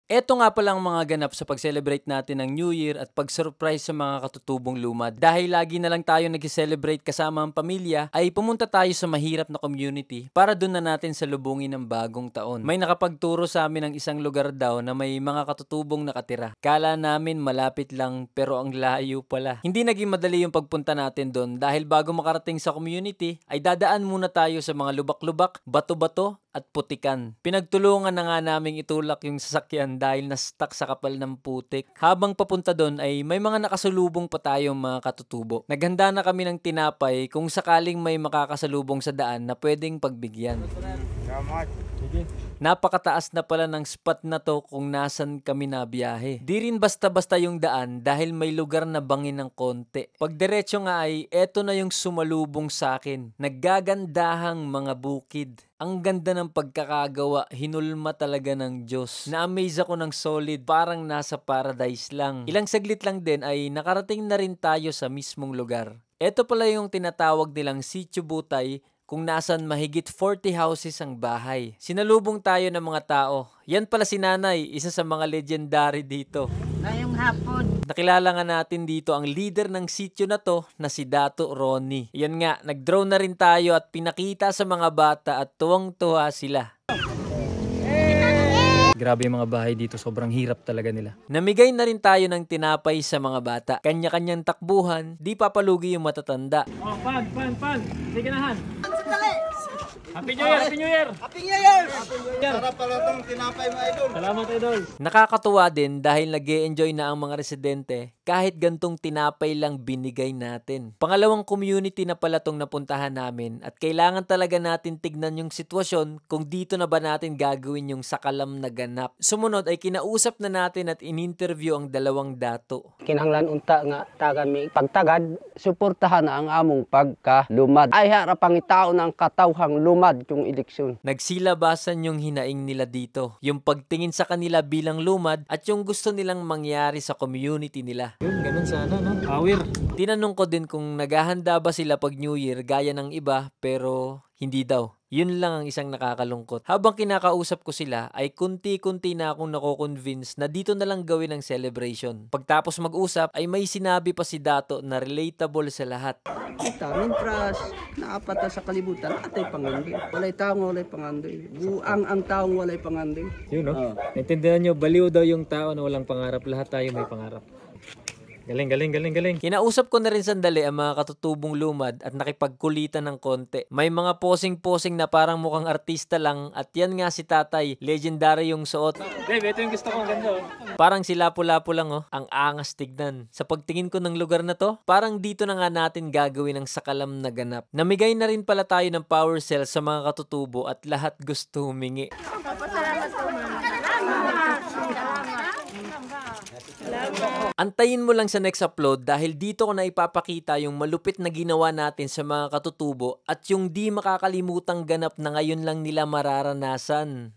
Eto nga palang mga ganap sa pag-celebrate natin ng New Year at pag-surprise sa mga katutubong lumad. Dahil lagi na lang tayo nag-celebrate kasama ang pamilya, ay pumunta tayo sa mahirap na community para doon na natin salubungin ang bagong taon. May nakapagturo sa amin ng isang lugar daw na may mga katutubong nakatira. Kala namin malapit lang pero ang layo pala. Hindi naging madali yung pagpunta natin doon dahil bago makarating sa community ay dadaan muna tayo sa mga lubak-lubak, bato-bato at putikan. Pinagtulungan na nga naming itulak yung sasakyan dahil na-stuck sa kapal ng putik. Habang papunta doon ay may mga nakasalubong pa tayong mga katutubo. Naghanda na kami ng tinapay kung sakaling may makakasalubong sa daan na pwedeng pagbigyan. Napakataas na pala ng spot na to kung nasan kami nabiyahe. Di rin basta-basta yung daan dahil may lugar na bangin ng konti. Pag diretso nga ay eto na yung sumalubong sa akin. Naggagandahang mga bukid. Ang ganda ng pagkakagawa, hinulma talaga ng Diyos. Na-amaze ako ng solid, parang nasa paradise lang. Ilang saglit lang din ay nakarating na rin tayo sa mismong lugar. Ito pala yung tinatawag nilang Sitio Butay, kung nasan mahigit 40 houses ang bahay. Sinalubong tayo ng mga tao. Yan pala si Nanay, isa sa mga legendary dito. Ngayong hapon. Nakilala nga natin dito ang leader ng sitio na to na si Dato Ronnie. Yan nga, nag-drone na rin tayo at pinakita sa mga bata at tuwang-tuwa sila. Grabe yung mga bahay dito, sobrang hirap talaga nila. Namigay na rin tayo ng tinapay sa mga bata. Kanya-kanyang takbuhan, di papalugi yung matatanda. Oh, pan! Sige na, Han! Happy New Year! Happy New Year! Happy New Year! Sarap pala itong tinapay mo, idol. Salamat, idol! Nakakatuwa din dahil nag-e-enjoy na ang mga residente kahit gantong tinapay lang binigay natin. Pangalawang community na pala tong napuntahan namin at kailangan talaga natin tignan yung sitwasyon kung dito na ba natin gagawin yung sakalam na ganap. Sumunod ay kinausap na natin at in-interview ang dalawang dato. Kinahanglan unta nga tagami pagtagad suportahan na ang among pagkalumad. Ay harapang tao ng katawhang lumad yung eleksyon. Nagsilabasan yung hinaing nila dito. Yung pagtingin sa kanila bilang lumad at yung gusto nilang mangyari sa community nila. Yun, ganun sana, no? Awir! Tinanong ko din kung naghahanda ba sila pag New Year gaya ng iba pero hindi daw. Yun lang ang isang nakakalungkot. Habang kinakausap ko sila ay kunti-kunti na akong nako-convince na dito na lang gawin ang celebration. Pagtapos mag-usap ay may sinabi pa si Dato na relatable sa lahat. Kita mintras naapata sa kalibutan atay pangandi. Walay taong walay pangandi. Buang ang taong walay pangandi. Yun, no? Naintindihan nyo, baliw daw yung tao na walang pangarap. Lahat tayo may pangarap. Galing. Kinausap ko na rin sandali ang mga katutubong lumad at nakipagkulitan ng konti. May mga posing-posing na parang mukhang artista lang at yan nga si Tatay, legendary yung suot. Babe, ito yung gusto ko, ganda. Parang si Lapu-Lapu lang ang angas tignan. Sa pagtingin ko ng lugar na to, parang dito na nga natin gagawin ang sakalam na ganap. Namigay na rin pala tayo ng power cell sa mga katutubo at lahat gusto humingi. Antayin mo lang sa next upload dahil dito ko na ipapakita yung malupit na ginawa natin sa mga katutubo at yung di makakalimutang ganap na ngayon lang nila mararanasan.